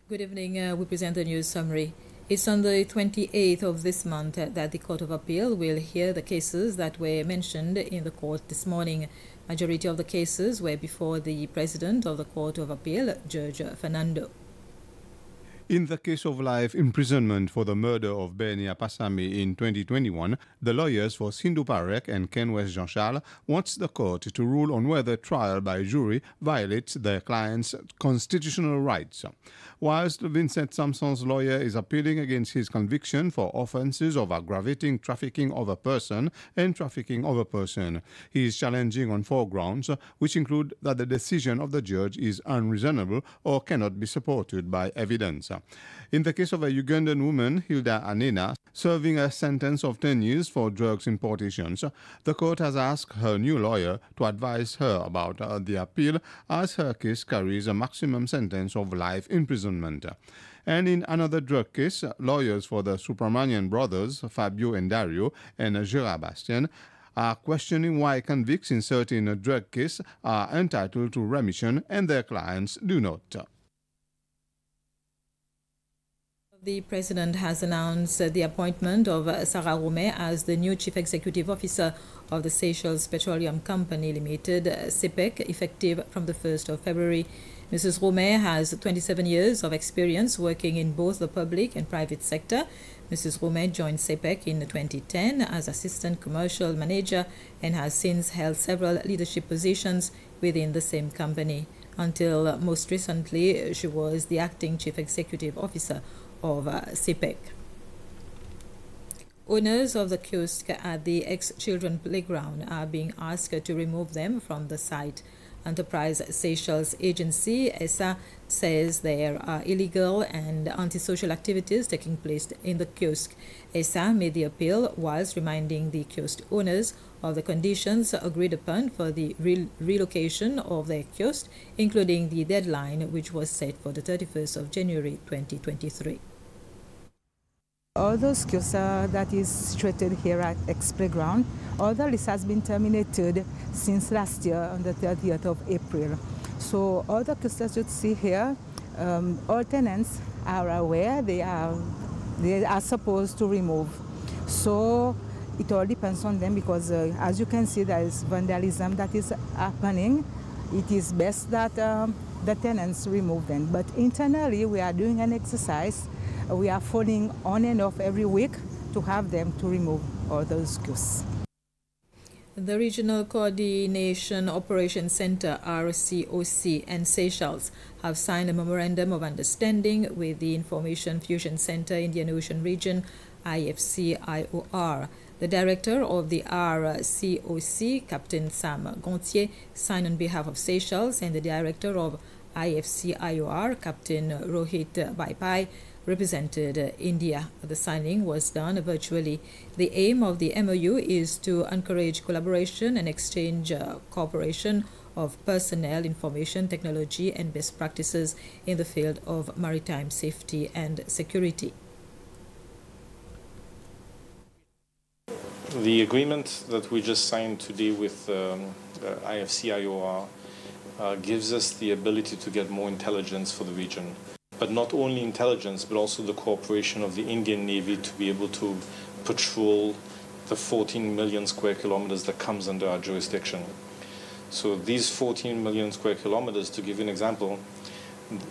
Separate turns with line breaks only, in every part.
Good evening. We present the news summary. It's on the 28th of this month that the Court of Appeal will hear the cases that were mentioned in the court this morning. Majority of the cases were before the President of the Court of Appeal, Judge Fernando.
In the case of life imprisonment for the murder of Bernie Apasami in 2021, the lawyers for Sindhu Parekh and Ken West Jean Charles wants the court to rule on whether trial by jury violates their client's constitutional rights. Whilst Vincent Sampson's lawyer is appealing against his conviction for offences of aggravating trafficking of a person and trafficking of a person, he is challenging on 4 grounds, which include that the decision of the judge is unreasonable or cannot be supported by evidence. In the case of a Ugandan woman, Hilda Anena, serving a sentence of 10 years for drugs importations, the court has asked her new lawyer to advise her about the appeal, as her case carries a maximum sentence of life imprisonment. And in another drug case, lawyers for the Subramanian brothers, Fabio and Dario, and Gerard Bastien, are questioning why convicts in certain drug cases are entitled to remission and their clients do not.
The President has announced the appointment of Sarah Roumet as the new Chief Executive Officer of the Seychelles Petroleum Company Limited, SEPEC, effective from the 1st of February. Mrs. Roumet has 27 years of experience working in both the public and private sector. Mrs. Roumet joined SEPEC in 2010 as Assistant Commercial Manager and has since held several leadership positions within the same company. Until most recently, she was the Acting Chief Executive Officer of SEPEC. Owners of the kiosk at the ex-children playground are being asked to remove them from the site. Enterprise Seychelles Agency, ESA, says there are illegal and antisocial activities taking place in the kiosk. ESA made the appeal whilst reminding the kiosk owners of the conditions agreed upon for the relocation of their kiosk, including the deadline, which was set for the 31st of January 2023.
All those kiosks that is situated here at Ex-Playground, all the lease has been terminated since last year on the 30th of April. So all the kiosks that you see here, all tenants are aware they are supposed to remove. So it all depends on them because as you can see, there is vandalism that is happening. It is best that the tenants remove them. But internally, we are doing an exercise. We are phoning on and off every week to have them to remove all those kiosks.
The Regional Coordination Operations Center, RCOC, and Seychelles have signed a Memorandum of Understanding with the Information Fusion Center Indian Ocean Region, IFC-IOR. The director of the RCOC, Captain Sam Gontier, signed on behalf of Seychelles, and the director of IFC-IOR, Captain Rohit Baipai, represented India. The signing was done virtually. The aim of the MOU is to encourage collaboration and exchange cooperation of personnel, information technology, and best practices in the field of maritime safety and security.
The agreement that we just signed today with IFC-IOR gives us the ability to get more intelligence for the region. But not only intelligence, but also the cooperation of the Indian Navy to be able to patrol the 14 million square kilometers that comes under our jurisdiction. So these 14 million square kilometers, to give you an example,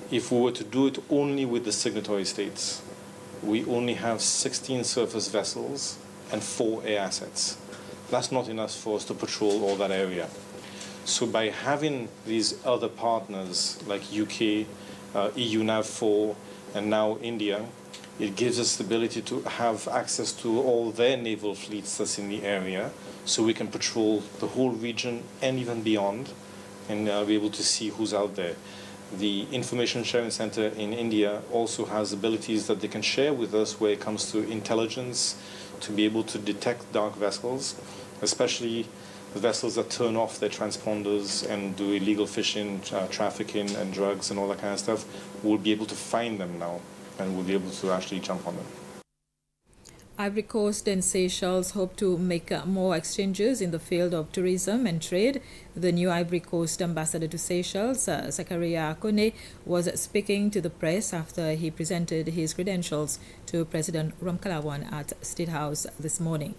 if we were to do it only with the signatory states, we only have 16 surface vessels and 4 air assets. That's not enough for us to patrol all that area. So by having these other partners like UK, EU NAV4, and now India, it gives us the ability to have access to all their naval fleets that's in the area, so we can patrol the whole region and even beyond, and be able to see who's out there. The Information Sharing Center in India also has abilities that they can share with us where it comes to intelligence, to be able to detect dark vessels, especially the vessels that turn off their transponders and do illegal fishing, trafficking, and drugs and all that kind of stuff. We'll be able to find them now, and we'll be able to actually jump on them.
Ivory Coast and Seychelles hope to make more exchanges in the field of tourism and trade. The new Ivory Coast ambassador to Seychelles, Zakaria Kone, was speaking to the press after he presented his credentials to President Ramkalawan at State House this morning.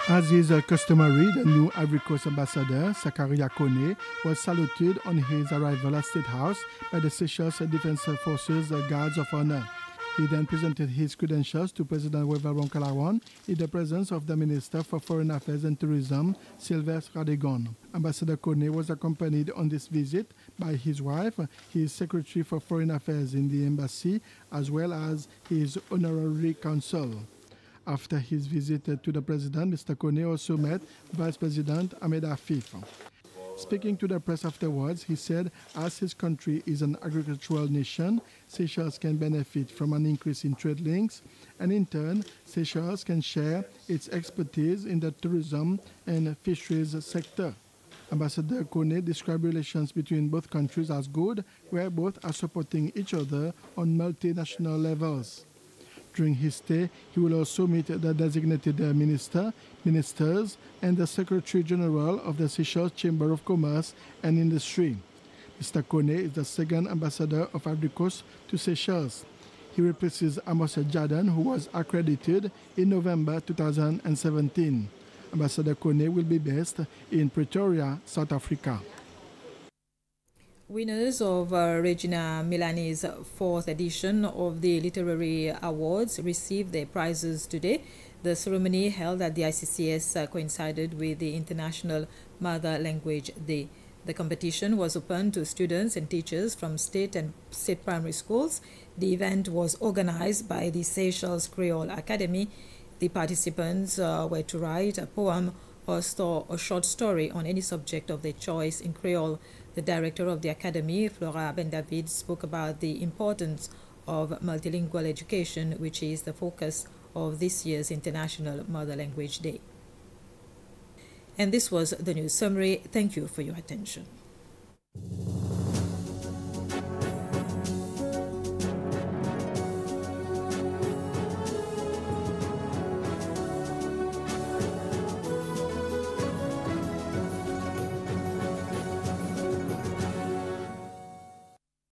As is customary, the new Ivory Coast ambassador, Zakaria Kone, was saluted on his arrival at State House by the Seychelles Defense Forces Guards of Honor. He then presented his credentials to President Weva Ramkalawan in the presence of the Minister for Foreign Affairs and Tourism, Sylvestre Radegon. Ambassador Kone was accompanied on this visit by his wife, his Secretary for Foreign Affairs in the embassy, as well as his honorary consul. After his visit to the President, Mr. Kone also met Vice President Ahmed Afif. Speaking to the press afterwards, he said as his country is an agricultural nation, Seychelles can benefit from an increase in trade links, and in turn, Seychelles can share its expertise in the tourism and fisheries sector. Ambassador Kone described relations between both countries as good, where both are supporting each other on multinational levels. During his stay, he will also meet the designated ministers, and the Secretary General of the Seychelles Chamber of Commerce and Industry. Mr. Kone is the second ambassador of Ivory Coast to Seychelles. He replaces Amos Jaden, who was accredited in November 2017. Ambassador Kone will be based in Pretoria, South Africa.
Winners of Regina Milani's 4th edition of the Literary Awards received their prizes today. The ceremony held at the ICCS coincided with the International Mother Language Day. The competition was open to students and teachers from state and state primary schools. The event was organized by the Seychelles Creole Academy. The participants were to write a poem or a short story on any subject of their choice in Creole. The director of the Academy, Flora Ben-David, spoke about the importance of multilingual education, which is the focus of this year's International Mother Language Day. And this was the news summary. Thank you for your attention.